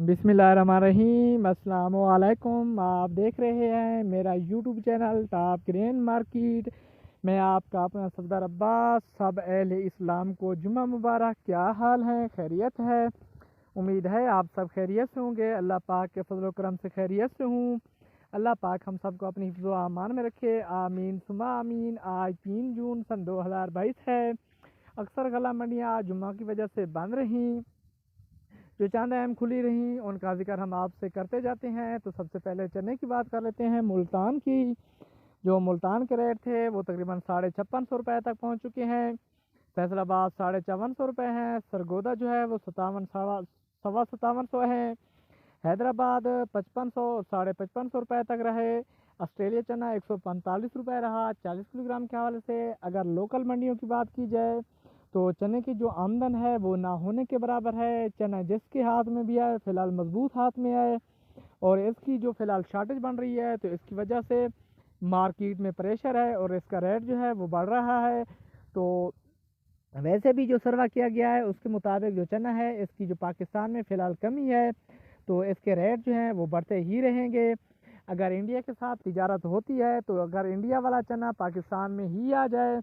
बिस्मिल्लाहिर्रहमानिर्रहीम। अस्सलाम वालेकुम। आप देख रहे हैं मेरा YouTube channel top grain market. मैं आपका अपना सफदर अब्बास। सब अहले इस्लाम को जुम्मा मुबारक। क्या हाल है? खैरियत है? उम्मीद है आप सब खैरियत से होंगे। अल्लाह पाक के फजल व करम से खैरियत से हूँ। अल्लाह पाक हम सबको अपनी हिफ्ज़ व अमान में रखे, आमीन सुमा आमीन। आज 3 जून सन 2022 है। अक्सर गला मंडियाँ आज जुम्मा की वजह से बंद रहीं। जो चंद अहम खुली रहीं उनका जिक्र हम आपसे करते जाते हैं। तो सबसे पहले चने की बात कर लेते हैं, मुल्तान की। जो मुल्तान के रेट थे वो तकरीबन 5650 रुपये तक पहुंच चुके हैं। फैसलाबाद 5450 रुपये हैं। सरगोदा जो है वो 57 सवा 5700 है। हैदराबाद 5500 और 5550 रुपये तक रहे। ऑस्ट्रेलिया चना 145 रुपये रहा 40 किलोग्राम के हवाले से। अगर लोकल मंडियों की बात की जाए तो चने की जो आमदन है वो ना होने के बराबर है। चना जिसके हाथ में भी आए फ़िलहाल मजबूत हाथ में आए, और इसकी जो फ़िलहाल शार्टेज बन रही है तो इसकी वजह से मार्केट में प्रेशर है और इसका रेट जो है वो बढ़ रहा है। तो वैसे भी जो सर्वा किया गया है उसके मुताबिक जो चना है इसकी जो पाकिस्तान में फ़िलहाल कमी है, तो इसके रेट जो हैं वो बढ़ते ही रहेंगे। अगर इंडिया के साथ तिजारत होती है तो अगर इंडिया वाला चना पाकिस्तान में ही आ जाए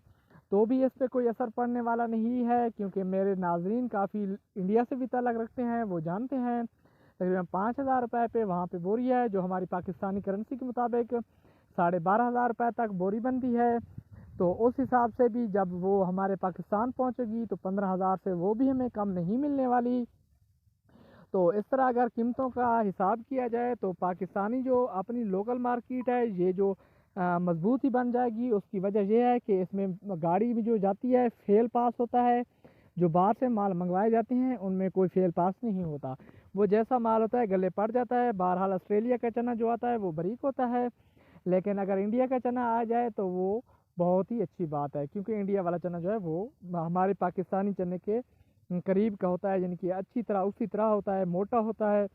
तो भी इस पर कोई असर पड़ने वाला नहीं है, क्योंकि मेरे नाजरीन काफ़ी इंडिया से भी ताल्लुक़ रखते हैं, वो जानते हैं तकरीबन 5000 रुपये पे वहाँ पे बोरी है, जो हमारी पाकिस्तानी करेंसी के मुताबिक 12,500 रुपये तक बोरी बनती है। तो उस हिसाब से भी जब वो हमारे पाकिस्तान पहुँचेगी तो 15,000 से वो भी हमें कम नहीं मिलने वाली। तो इस तरह अगर कीमतों का हिसाब किया जाए तो पाकिस्तानी जो अपनी लोकल मार्केट है ये जो मजबूत ही बन जाएगी। उसकी वजह यह है कि इसमें गाड़ी भी जो जाती है फेल पास होता है। जो बाहर से माल मंगवाए जाते हैं उनमें कोई फेल पास नहीं होता, वो जैसा माल होता है गले पड़ जाता है। बहरहाल ऑस्ट्रेलिया का चना जो आता है वो बारीक होता है, लेकिन अगर इंडिया का चना आ जाए तो वो बहुत ही अच्छी बात है, क्योंकि इंडिया वाला चना जो है वो हमारे पाकिस्तानी चने के करीब का होता है, यानी कि अच्छी तरह उसी तरह होता है, मोटा होता है।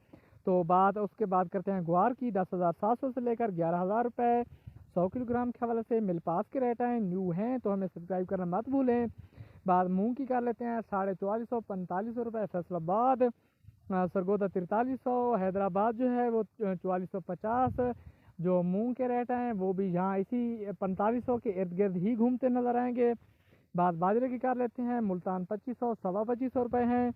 तो बात उसके बाद करते हैं ग्वार की। 10,700 से लेकर 11,000 रुपये 100 किलोग्राम के हवाले से मिल पास के रेट हैं। न्यू हैं तो हमें सब्सक्राइब करना मत भूलें। बाद मूंग की कर लेते हैं 4400 4500 रुपये फैसलाबाद। सरगोदा 4300। हैदराबाद जो है वो 4450। जो मूंग के रेट हैं वो भी यहाँ इसी 4500 के इर्द गिर्द ही घूमते नजर आएंगे। बात बाजरे की कर लेते हैं। मुल्तान 2500 सवा 2500 रुपये हैं।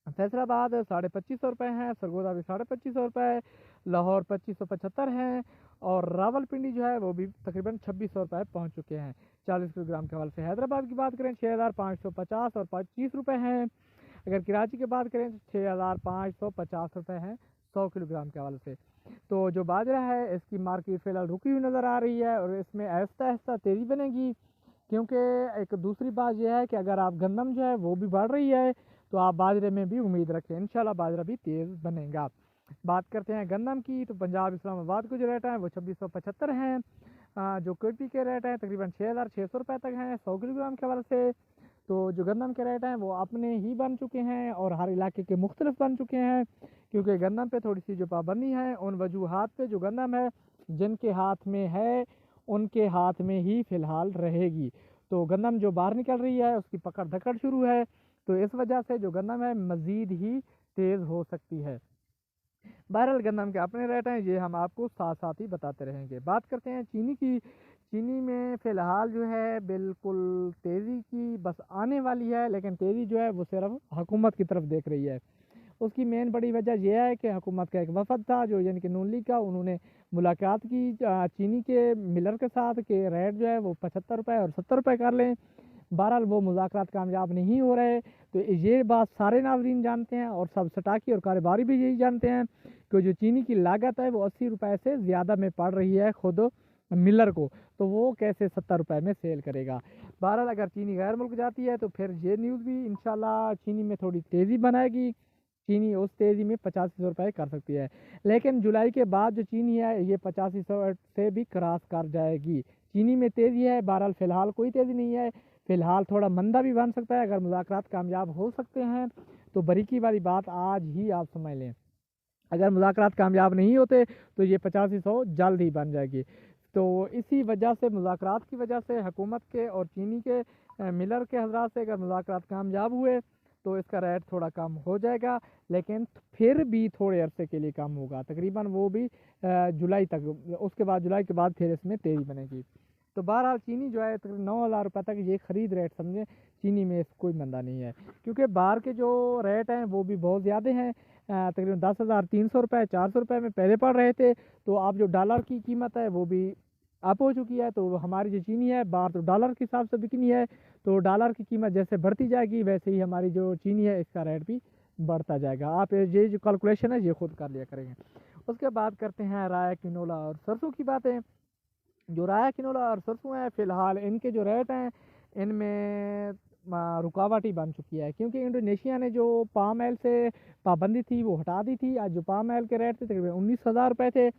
फैसलाबाद 2550 रुपये हैं। सरगोदा भी 2550 रुपये। लाहौर 2575 हैं। और रावलपिंडी जो है वो भी तकरीबन 2600 रुपये पहुँच चुके हैं 40 किलोग्राम के हवाले से। हैदराबाद की बात करें 6550 और 25 रुपये हैं। अगर कराची की बात करें तो 6550 रुपये हैं 100 किलोग्राम के हवाले से। तो जो बाजरा है इसकी मार्केट फ़िलहाल रुकी हुई नज़र आ रही है और इसमें आहिस्ता आहिस्ता तेज़ी बनेगी, क्योंकि एक दूसरी बात यह है कि अगर आप गंदम जो है वो भी बढ़ रही है तो आप बाजरे में भी उम्मीद रखें, इंशाल्लाह बाजरा भी तेज़ बनेगा। बात करते हैं गंदम की, तो पंजाब इस्लामाबाद को जो रेट है वो 2675 हैं। जो केपी के रेट हैं तकरीबन 6600 रुपये तक हैं 100 किलोग्राम के हवाले से। तो जो गंदम के रेट हैं वो अपने ही बन चुके हैं और हर इलाके के मुख्तलिफ बन चुके हैं, क्योंकि गंदम पे थोड़ी सी जो पाबंदी है उन वजूहात पे जो गंदम है जिनके हाथ में है उनके हाथ में ही फ़िलहाल रहेगी। तो गंदम जो बाहर निकल रही है उसकी पकड़ धकड़ शुरू है, तो इस वजह से जो गंदम है मज़ीद ही तेज़ हो सकती है। बहरहाल गंदम के अपने रेट हैं, ये हम आपको साथ साथ ही बताते रहेंगे। बात करते हैं चीनी की। चीनी में फ़िलहाल जो है बिल्कुल तेज़ी की बस आने वाली है, लेकिन तेज़ी जो है वो सिर्फ हुकूमत की तरफ देख रही है। उसकी मेन बड़ी वजह यह है कि हुकूमत का एक वफद था जो यानी कि नून लीग का, उन्होंने मुलाकात की चीनी के मिलर के साथ कि रेट जो है वो 75 रुपये और 70 रुपये कर लें। बहरहाल वो मुज़ाकरात कामयाब नहीं हो रहे। तो ये बात सारे नाज़रीन जानते हैं और सब सटाकी और कारोबारी भी यही जानते हैं कि जो चीनी की लागत है वो 80 रुपये से ज़्यादा में पड़ रही है खुद मिलर को, तो वो कैसे 70 रुपये में सेल करेगा। बहरहाल अगर चीनी गैर मुल्क जाती है तो फिर ये न्यूज़ भी इंशाल्लाह चीनी में थोड़ी तेज़ी बनाएगी। चीनी उस तेज़ी में 8500 रुपये कर सकती है, लेकिन जुलाई के बाद जो चीनी है ये 8500 से भी क्रॉस कर जाएगी। चीनी में तेज़ी है, बहरहाल फ़िलहाल कोई तेज़ी नहीं है। फ़िलहाल थोड़ा मंदा भी बन सकता है, अगर मुज़ाकरात कामयाब हो सकते हैं तो बरीकी वाली बात आज ही आप समझ लें। अगर मुज़ाकरात कामयाब नहीं होते तो ये 8500 जल्द ही बन जाएगी। तो इसी वजह से मुज़ाकरात की वजह से हुकूमत के और चीनी के मिलर के हज़रात से अगर मुज़ाकरात कामयाब हुए तो इसका रेट थोड़ा कम हो जाएगा, लेकिन फिर भी थोड़े अरसे के लिए कम होगा, तकरीबन वो भी जुलाई तक। उसके बाद जुलाई के बाद फिर इसमें तेज़ी बनेगी। तो बहरहाल चीनी जो है तकरीबन 9,000 रुपये तक ये ख़रीद रेट समझें, चीनी में कोई मंदा नहीं है, क्योंकि बाहर के जो रेट हैं वो भी बहुत ज़्यादा हैं। तकरीबन 10,300 रुपये 400 रुपये में पहले पड़ रहे थे। तो अब जो डॉलर की कीमत है वो भी अप हो चुकी है, तो हमारी जो चीनी है बाहर तो डॉलर के हिसाब से बिकनी है, तो डॉलर की कीमत जैसे बढ़ती जाएगी वैसे ही हमारी जो चीनी है इसका रेट भी बढ़ता जाएगा। आप ये जो कैलकुलेशन है ये खुद कर लिया करेंगे। उसके बाद करते हैं राया, किनोला और सरसों की बातें। जो राया, किनोला और सरसों है फ़िलहाल इनके जो रेट हैं इनमें रुकावट ही बन चुकी है, क्योंकि इंडोनेशिया ने जो पाम ऑयल से पाबंदी थी वो हटा दी थी। आज जो पाम ऑयल के रेट थे तकरीबन 19,000 रुपये थे।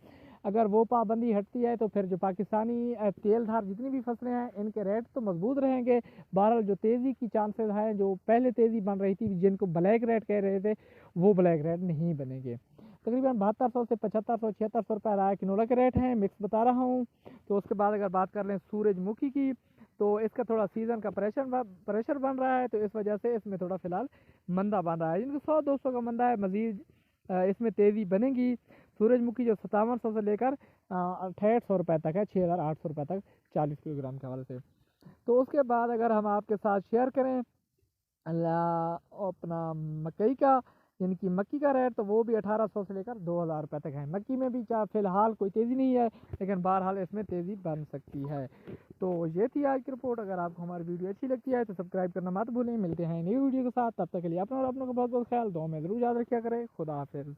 अगर वो पाबंदी हटती है तो फिर जो पाकिस्तानी तेलधार जितनी भी फसलें हैं इनके रेट तो मजबूत रहेंगे। बहरहाल जो तेज़ी की चांसेस हैं, जो पहले तेज़ी बन रही थी जिनको ब्लैक रेट कह रहे थे, वो ब्लैक रेट नहीं बनेंगे। तकरीबन 7200 से 7500 7600 रुपये राया, किनोला के रेट हैं, मिक्स बता रहा हूँ। तो उसके बाद अगर बात कर लें सूरजमुखी की, तो इसका थोड़ा सीज़न का प्रेशर बन रहा है, तो इस वजह से इसमें थोड़ा फ़िलहाल मंदा बन रहा है। जिनको 100-200 का मंदा है, मज़ीद इसमें तेज़ी बनेगी। सूरजमुखी जो 5700 से लेकर 6800 रुपये तक है, 6800 रुपये तक 40 किलोग्राम के हवाले से। तो उसके बाद अगर हम आपके साथ शेयर करें अपना मकई का, यानी कि मक्की का रेट, तो वो भी 1800 से लेकर 2000 रुपये तक है। मक्की में भी फ़िलहाल कोई तेज़ी नहीं है, लेकिन बहरहाल इसमें तेज़ी बन सकती है। तो ये थी आज की रिपोर्ट। अगर आपको हमारी वीडियो अच्छी लगती है तो सब्सक्राइब करना मत भूलें। मिलते हैं नई वीडियो के साथ, तब तक के लिए अपना और अपनों का बहुत बहुत ख्याल, दुआ में ज़रूर याद रखा करें। खुदा हाफिज़।